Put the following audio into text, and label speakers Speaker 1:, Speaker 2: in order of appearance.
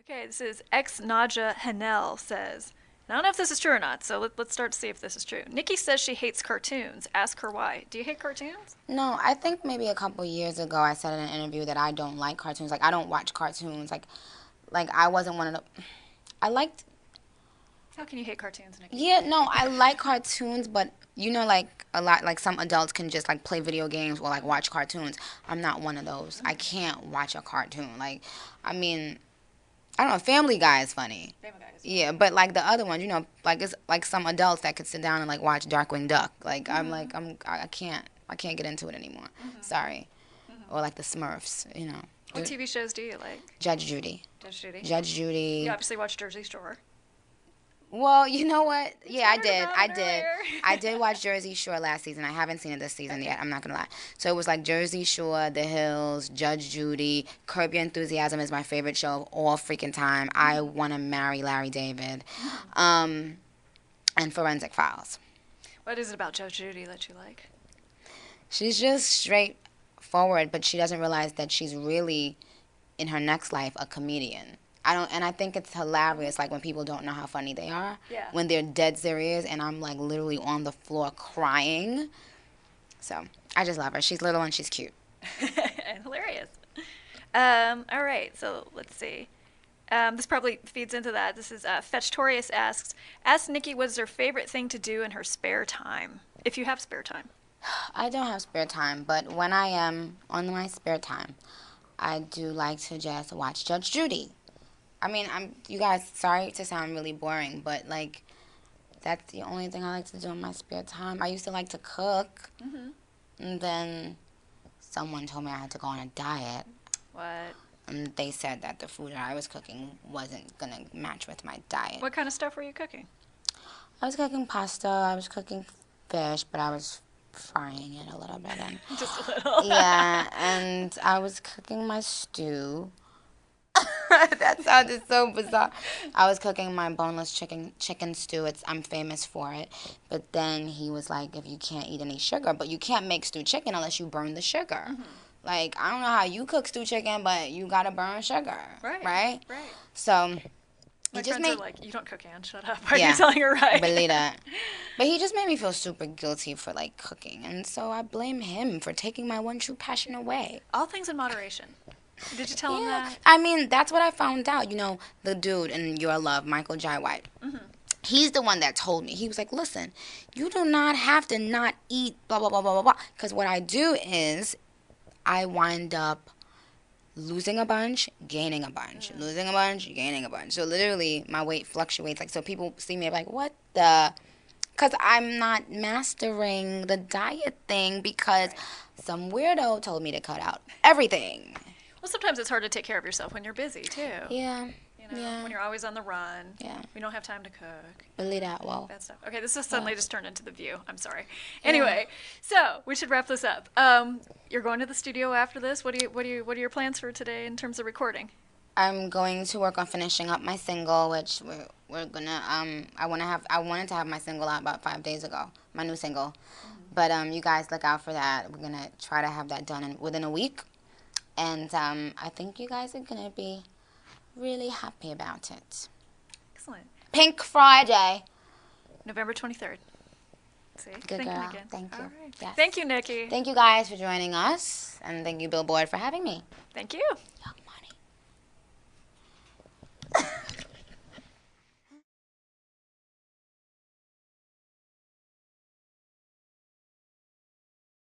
Speaker 1: Okay, this is ex Naja Hanel says, and I don't know if this is true or not, so let's start to see if this is true. Nikki says she hates cartoons. Ask her why. Do you hate cartoons?
Speaker 2: No, I think maybe a couple years ago I said in an interview that I don't like cartoons. Like I don't watch cartoons. Like I wasn't one of the. I liked.
Speaker 1: How can you hate cartoons, Nikki?
Speaker 2: Yeah, no, I like cartoons, but you know, like a lot, like some adults can just like play video games or like watch cartoons. I'm not one of those. I can't watch a cartoon. Like, I mean, I don't know. Family Guy is funny.
Speaker 1: Family Guy is
Speaker 2: Yeah, but like the other ones, you know, like it's like some adults that could sit down and like watch Darkwing Duck. Like I can't get into it anymore. Sorry. Or like the Smurfs, you know.
Speaker 1: What TV shows do you like?
Speaker 2: Judge Judy.
Speaker 1: Judge Judy.
Speaker 2: Judge Judy.
Speaker 1: You obviously watch Jersey Shore.
Speaker 2: Well, you know what? Yeah, I
Speaker 1: talked
Speaker 2: did.
Speaker 1: about
Speaker 2: I
Speaker 1: it
Speaker 2: did.
Speaker 1: earlier.
Speaker 2: I did watch Jersey Shore last season. I haven't seen it this season yet. I'm not gonna lie. So it was like Jersey Shore, The Hills, Judge Judy, Curb Your Enthusiasm is my favorite show of all freaking time. I want to marry Larry David, and Forensic Files.
Speaker 1: What is it about Judge Judy that you like?
Speaker 2: She's just straightforward, but she doesn't realize that she's really in her next life a comedian. I think it's hilarious, like when people don't know how funny they are.
Speaker 1: Yeah.
Speaker 2: When they're dead serious, and I'm like literally on the floor crying. So I just love her. She's little and she's cute.
Speaker 1: And hilarious. All right, so let's see. This probably feeds into that. This is Fetchtorius asks, ask Nikki what is her favorite thing to do in her spare time, if you have spare time.
Speaker 2: I don't have spare time, but when I am on my spare time, I do like to just watch Judge Judy. I mean, you guys, sorry to sound really boring, but like that's the only thing I like to do in my spare time. I used to like to cook, and then someone told me I had to go on a diet.
Speaker 1: What?
Speaker 2: And they said that the food that I was cooking wasn't going to match with my diet.
Speaker 1: What kind of stuff were you cooking?
Speaker 2: I was cooking pasta, I was cooking fish, but I was frying it a little bit. And,
Speaker 1: Just a little.
Speaker 2: yeah, and I was cooking my stew. That sounded so bizarre. I was cooking my boneless chicken stew. I'm famous for it. But then he was like, if you can't eat any sugar, but you can't make stewed chicken unless you burn the sugar. Like, I don't know how you cook stewed chicken, but you gotta burn sugar. Right? So
Speaker 1: My
Speaker 2: he just
Speaker 1: friends
Speaker 2: made
Speaker 1: are like, you don't cook, Ann. Shut up. Are
Speaker 2: Yeah.
Speaker 1: you telling her right?
Speaker 2: believe that. But he just made me feel super guilty for like cooking, and so I blame him for taking my one true passion away.
Speaker 1: All things in moderation. Did you tell him that?
Speaker 2: I mean, that's what I found out. You know, the dude in Your Love, Michael Jai White. He's the one that told me. He was like, listen, you do not have to not eat blah, blah, blah, blah, blah, blah. Because what I do is I wind up losing a bunch, gaining a bunch. Losing a bunch, gaining a bunch. So literally, my weight fluctuates. Like, so people see me like, what the... Because I'm not mastering the diet thing because some weirdo told me to cut out everything.
Speaker 1: Well, sometimes it's hard to take care of yourself when you're busy, too.
Speaker 2: Yeah.
Speaker 1: You know, when you're always on the run.
Speaker 2: Yeah.
Speaker 1: We don't have time to cook.
Speaker 2: Believe that. Well.
Speaker 1: Bad stuff. Okay, this has suddenly just turned into The View. I'm sorry. Anyway, so we should wrap this up. You're going to the studio after this. What are your plans for today in terms of recording?
Speaker 2: I'm going to work on finishing up my single, which we're gonna I wanted to have my single out about 5 days ago, my new single, but you guys look out for that. We're gonna try to have that done within a week, and I think you guys are gonna be really happy about it.
Speaker 1: Excellent.
Speaker 2: Pink Friday.
Speaker 1: November 23rd. See?
Speaker 2: Good
Speaker 1: Thinking
Speaker 2: girl.
Speaker 1: again.
Speaker 2: Thank you.
Speaker 1: All right.
Speaker 2: Yes.
Speaker 1: Thank you, Nikki.
Speaker 2: Thank you guys for joining us, and thank you, Billboard, for having me.
Speaker 1: Thank you.
Speaker 2: Yeah.